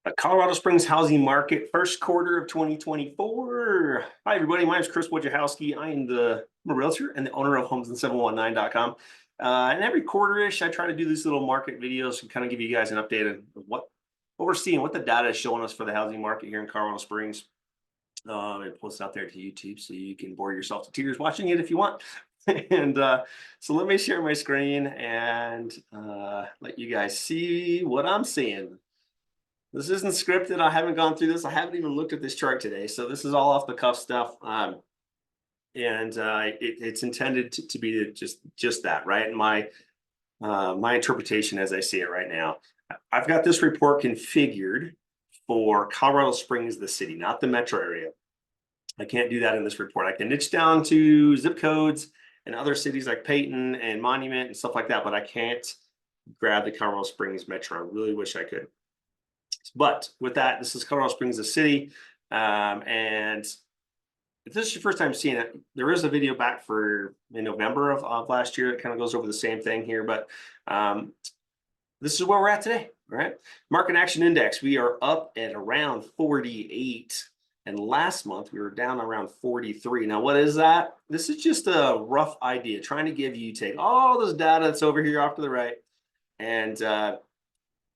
The Colorado Springs housing market, first quarter of 2024. Hi, everybody. My name is Chris Wojciechowski. I'm a realtor and the owner of homes719.com. And every quarter-ish, I try to do these little market videos and kind of give you guys an update of what we're seeing, what the data is showing us for the housing market here in Colorado Springs. And post it out there to YouTube so you can bore yourself to tears watching it if you want. And so let me share my screen and let you guys see what I'm seeing. This isn't scripted. I haven't gone through this. I haven't even looked at this chart today. So this is all off the cuff stuff. It's intended to be just that, right? And my interpretation as I see it right now. I've got this report configured for Colorado Springs, the city, not the metro area. I can't do that in this report. I can niche down to zip codes and other cities like Peyton and Monument and stuff like that, but I can't grab the Colorado Springs metro. I really wish I could. But with that, this is Colorado Springs, the city. And if this is your first time seeing it, there is a video back in November of last year that kind of goes over the same thing here. But this is where we're at today, right? Market Action Index, we are up at around 48. And last month, we were down around 43. Now, what is that? This is just a rough idea, trying to take all this data that's over here off to the right and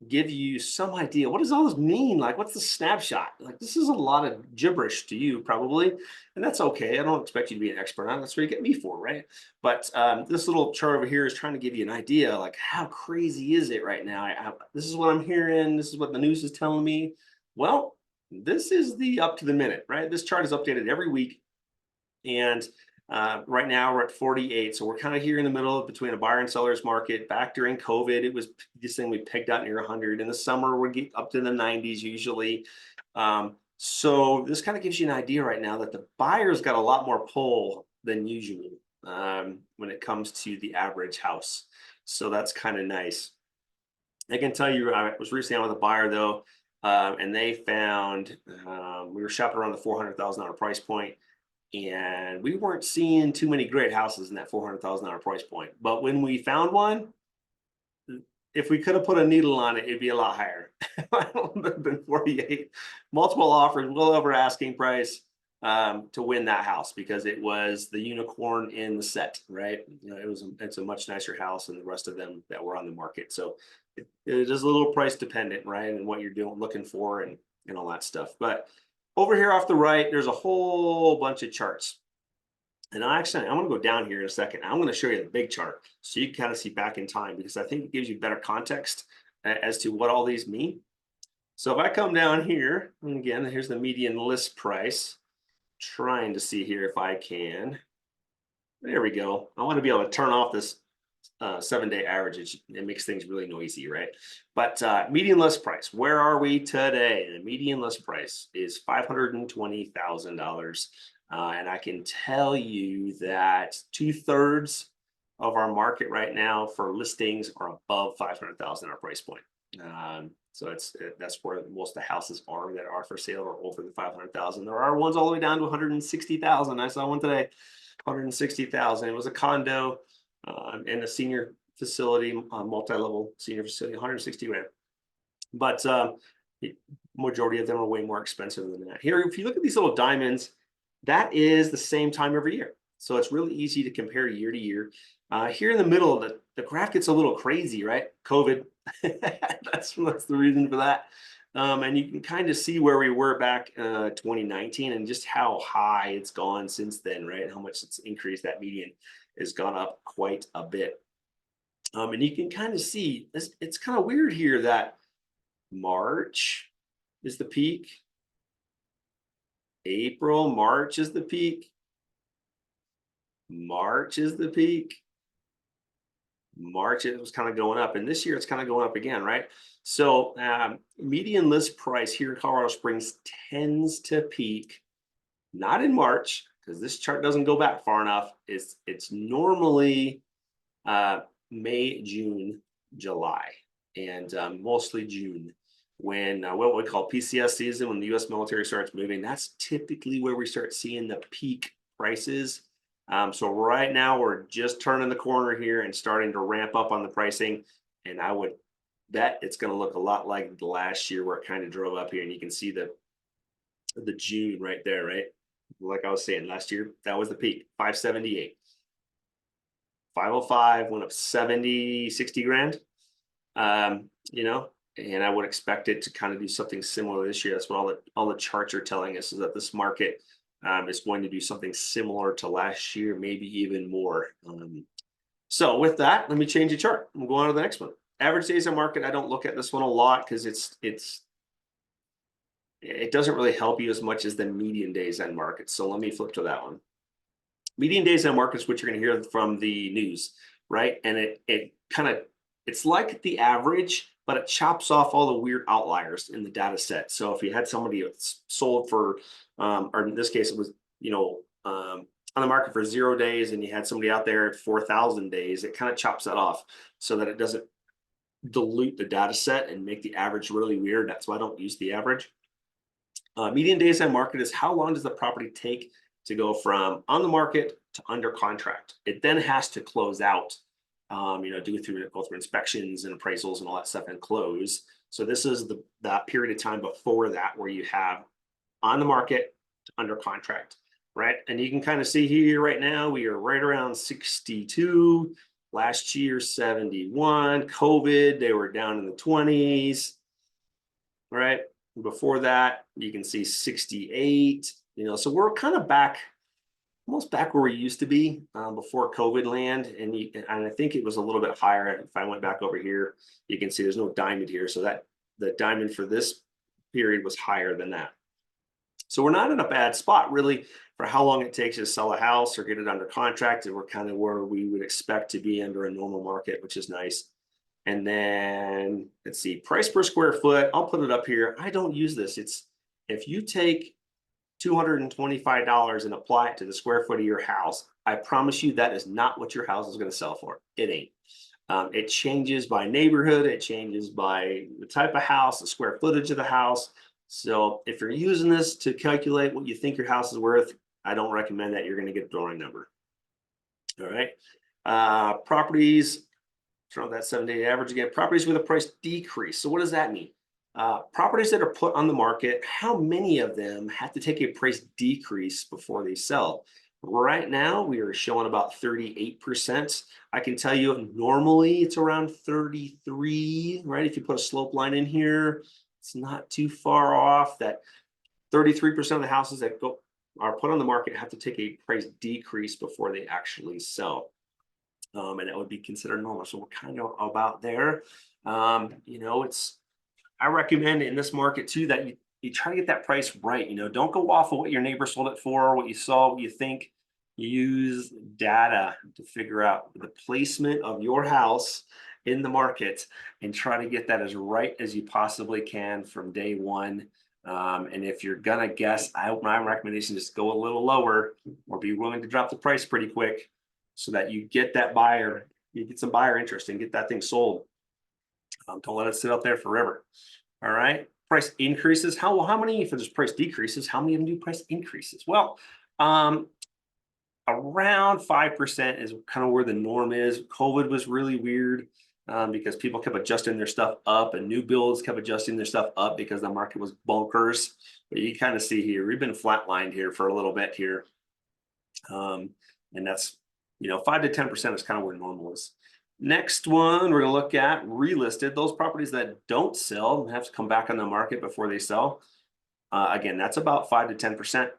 give you some idea. What does all this mean? Like, what's the snapshot? Like, this is a lot of gibberish to you probably, and that's okay. I don't expect you to be an expert on it. That's what you get me for, right? But this little chart over here is trying to give you an idea, like how crazy is it right now? This is what I'm hearing. This is what the news is telling me. Well, this is the up to the minute, right? This chart is updated every week, and right now we're at 48. So we're kind of here in the middle between a buyer and seller's market. Back during COVID, it was this thing we pegged out near 100. In the summer, we get up to the 90s usually. So this kind of gives you an idea right now that the buyer's got a lot more pull than usual when it comes to the average house. So that's kind of nice. I can tell you, I was recently on with a buyer though, and they found we were shopping around the $400,000 price point. And we weren't seeing too many great houses in that $400,000 price point. But when we found one, if we could have put a needle on it, it'd be a lot higher than 48. Multiple offers, well over asking price to win that house because it was the unicorn in the set, right? You know, it's a much nicer house than the rest of them that were on the market. So it is a little price dependent, right? And what you're looking for and all that stuff. But over here off the right, there's a whole bunch of charts. And I'm going to go down here in a second. I'm going to show you the big chart so you can kind of see back in time because I think it gives you better context as to what all these mean. So if I come down here, and again, here's the median list price. Trying to see here if I can. There we go. I want to be able to turn off this 7-day average. It makes things really noisy, right? But median list price, where are we today? The median list price is $520,000. And I can tell you that 2/3 of our market right now for listings are above $500,000 price point. So that's where most of the houses are that are for sale or over the $500,000. There are ones all the way down to $160,000. I saw one today, $160,000. It was a condo in a senior facility, multi-level senior facility, 160 grand. But majority of them are way more expensive than that. Here, if you look at these little diamonds, that is the same time every year. So it's really easy to compare year to year. Here in the middle, the graph gets a little crazy, right? COVID, that's the reason for that. And you can kind of see where we were back 2019 and just how high it's gone since then, right? How much it's increased. That median has gone up quite a bit. And you can kind of see, it's kind of weird here that March is the peak. April, March is the peak. March is the peak. March, it was kind of going up. And this year, it's kind of going up again, right? So median list price here in Colorado Springs tends to peak, not in March, because this chart doesn't go back far enough. It's normally May, June, July, and mostly June. When what we call PCS season, when the U.S. military starts moving, that's typically where we start seeing the peak prices. So right now we're just turning the corner here and starting to ramp up on the pricing. And I would bet it's going to look a lot like the last year where it kind of drove up here, and you can see the June right there, right? Like I was saying, last year that was the peak, 578. 505 went up 70, 60 grand. You know, and I would expect it to kind of do something similar this year. That's what all the charts are telling us, is that this market is going to do something similar to last year, maybe even more. So with that, let me change the chart. We'll go on to the next one. Average days on market. I don't look at this one a lot because it doesn't really help you as much as the median days on market. So let me flip to that one. Median days on market is what you're going to hear from the news, right? And it kind of, it's like the average, but it chops off all the weird outliers in the data set. So if you had somebody that's sold for, or in this case, it was, on the market for 0 days, and you had somebody out there at 4,000 days, it kind of chops that off so that it doesn't dilute the data set and make the average really weird. That's why I don't use the average. Median days on market is how long does the property take to go from on the market to under contract. It then has to close out, go through inspections and appraisals and all that stuff and close. So this is that period of time before that where you have on the market to under contract, right? And you can kind of see here right now, we are right around 62. Last year, 71. COVID, they were down in the 20s, right? Before that, you can see 68. So we're kind of almost back where we used to be before COVID land. And I think it was a little bit higher. If I went back over here, you can see there's no diamond here. So that the diamond for this period was higher than that. So we're not in a bad spot really for how long it takes to sell a house or get it under contract. And we're kind of where we would expect to be under a normal market, which is nice. And then let's see, price per square foot. I'll put it up here. I don't use this. It's if you take $225 and apply it to the square foot of your house, I promise you that is not what your house is going to sell for. It ain't. It changes by neighborhood. It changes by the type of house, the square footage of the house. So if you're using this to calculate what you think your house is worth, I don't recommend that. You're going to get a drawing number. All right. Properties, throw that 7-day average again. Properties with a price decrease. So what does that mean? Properties that are put on the market, how many of them have to take a price decrease before they sell? Right now, we are showing about 38%. I can tell you normally it's around 33, right? If you put a slope line in here, it's not too far off. That 33% of the houses that are put on the market have to take a price decrease before they actually sell. And that would be considered normal. So we're kind of about there. I recommend in this market too that you try to get that price right. Don't go off of what your neighbor sold it for, what you saw, what you think. Use data to figure out the placement of your house in the market and try to get that as right as you possibly can from day one. And if you're gonna guess, my recommendation is go a little lower or be willing to drop the price pretty quick so that you get that buyer, you get some buyer interest and get that thing sold. Don't let it sit out there forever. All right. Price increases. How many, if there's price decreases, how many of them do price increases? Well, around 5% is kind of where the norm is. COVID was really weird because people kept adjusting their stuff up and new builds kept adjusting their stuff up because the market was bonkers. But you kind of see here, we've been flatlined here for a little bit here. And that's, 5 to 10% is kind of where normal is. Next one, we're going to look at relisted. Those properties that don't sell and have to come back on the market before they sell. Again, that's about 5 to 10%,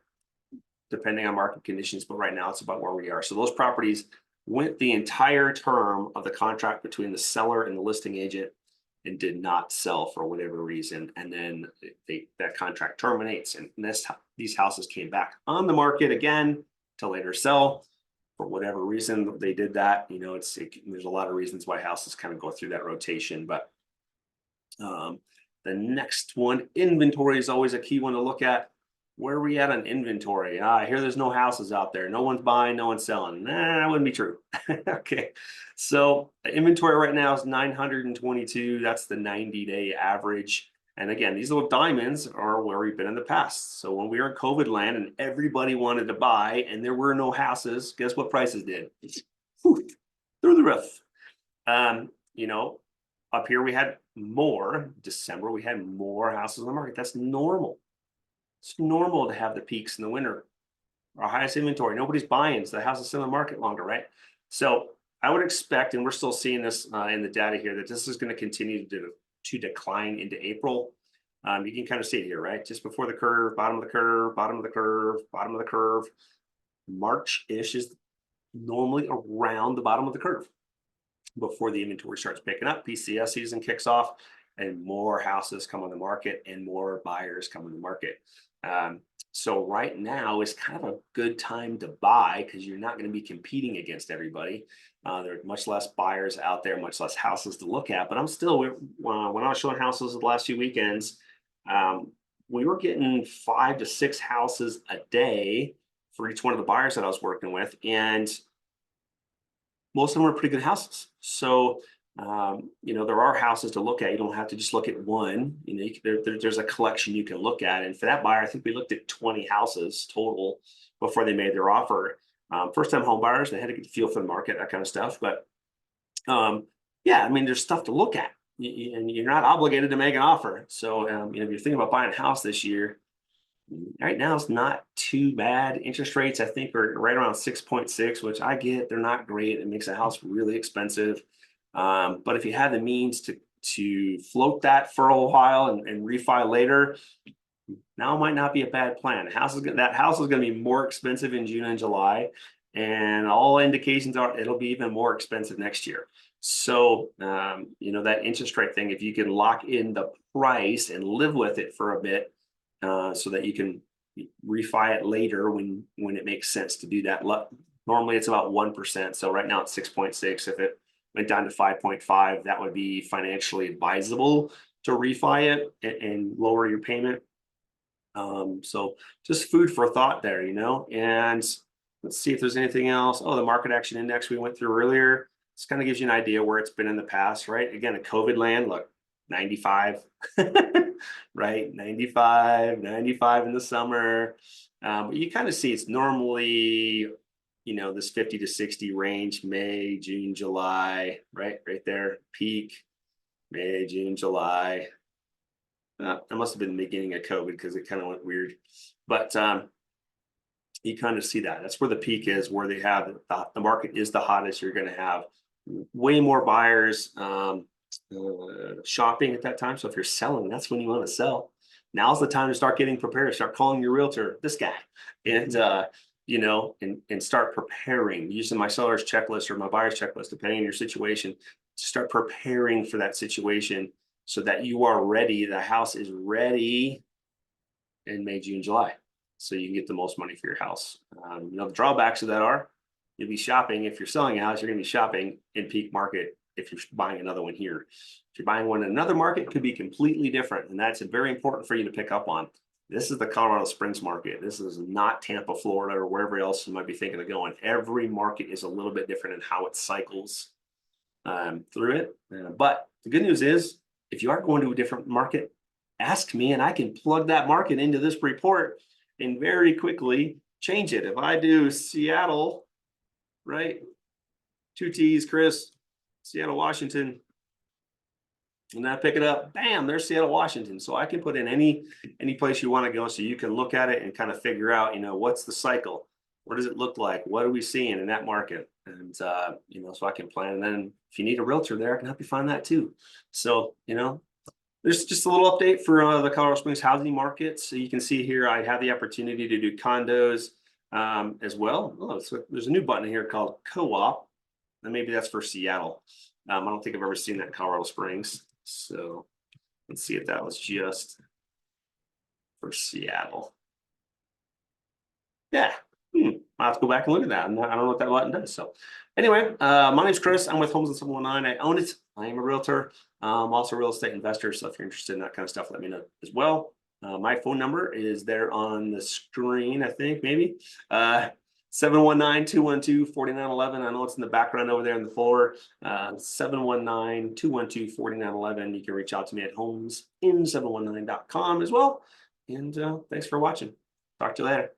depending on market conditions. But right now, it's about where we are. So those properties went the entire term of the contract between the seller and the listing agent and did not sell for whatever reason. And then that contract terminates. And these houses came back on the market again to later sell. For whatever reason they did that, there's a lot of reasons why houses kind of go through that rotation. But the next one, inventory is always a key one to look at. Where are we at on inventory? I hear there's no houses out there. No one's buying, no one's selling. That wouldn't be true. Okay. So inventory right now is 922. That's the 90-day average. And again, these little diamonds are where we've been in the past. So when we were in COVID land and everybody wanted to buy and there were no houses, guess what prices did? Whew, through the roof. Up here we had more. December, we had more houses on the market. That's normal. It's normal to have the peaks in the winter. Our highest inventory. Nobody's buying, so the house is still in the market longer, right? So I would expect, and we're still seeing this in the data here, that this is going to continue to decline into April. You can kind of see it here, right? Just before the curve, bottom of the curve, bottom of the curve, bottom of the curve. March-ish is normally around the bottom of the curve before the inventory starts picking up. PCS season kicks off, and more houses come on the market and more buyers come on the market. So right now is kind of a good time to buy because you're not going to be competing against everybody. There are much less buyers out there, much less houses to look at. But I'm still, when I was showing houses the last few weekends, we were getting 5 to 6 houses a day for each one of the buyers that I was working with. And most of them were pretty good houses. So, there are houses to look at. You don't have to just look at one. There's a collection you can look at. And for that buyer, I think we looked at 20 houses total before they made their offer. First-time home buyers, they had to get the feel for the market, that kind of stuff. But yeah, I mean, there's stuff to look at, and you're not obligated to make an offer. So, if you're thinking about buying a house this year, right now it's not too bad. Interest rates, I think, are right around 6.6, which I get. They're not great. It makes a house really expensive. But if you have the means to float that for a while and refi later, now might not be a bad plan. That house is going to be more expensive in June and July, and all indications are it'll be even more expensive next year. So, that interest rate thing, if you can lock in the price and live with it for a bit, so that you can refi it later when it makes sense to do that. Normally it's about 1%. So right now it's 6.6. If it went down to 5.5, that would be financially advisable to refi it and lower your payment. So just food for thought there, and let's see if there's anything else. Oh, the market action index we went through earlier. This kind of gives you an idea where it's been in the past, right? Again, a COVID land, look, 95, right? 95 in the summer. But you kind of see it's normally, this 50 to 60 range, May, June, July, right there, peak, May, June, July. That must have been the beginning of COVID because it kind of went weird. But you kind of see that. That's where the peak is, where they have the market is the hottest. You're going to have way more buyers shopping at that time. So if you're selling, that's when you want to sell. Now's the time to start getting prepared. Start calling your realtor, this guy, and and start preparing using my seller's checklist or my buyer's checklist, depending on your situation. To start preparing for that situation so that you are ready. The house is ready in May, June, July, so you can get the most money for your house. The drawbacks of that are you'll be shopping. If you're selling a house, you're going to be shopping in peak market. If you're buying another one here, if you're buying one in another market, it could be completely different. And that's very important for you to pick up on. This is the Colorado Springs market. This is not Tampa, Florida, or wherever else you might be thinking of going. Every market is a little bit different in how it cycles through it. But the good news is, if you are going to a different market, ask me and I can plug that market into this report and very quickly change it. If I do Seattle, right? 2 T's, Chris, Seattle, Washington, and I pick it up, bam, there's Seattle, Washington. So I can put in any place you want to go, so you can look at it and kind of figure out, what's the cycle? What does it look like? What are we seeing in that market? And, so I can plan. And then if you need a realtor there, I can help you find that too. So, there's just a little update for the Colorado Springs housing market. So you can see here, I have the opportunity to do condos as well. Oh, so there's a new button here called co-op. And maybe that's for Seattle. I don't think I've ever seen that in Colorado Springs. So let's see if that was just for Seattle. Yeah. I'll have to go back and look at that. I don't know what that button does. So anyway, my name's Chris. I'm with Homes and 719. I own it. I am a realtor. I'm also a real estate investor. So if you're interested in that kind of stuff, let me know as well. My phone number is there on the screen, I think, maybe. 719-212-4911. I know it's in the background over there on the floor. 719-212-4911. You can reach out to me at homesin719.com as well. And thanks for watching. Talk to you later.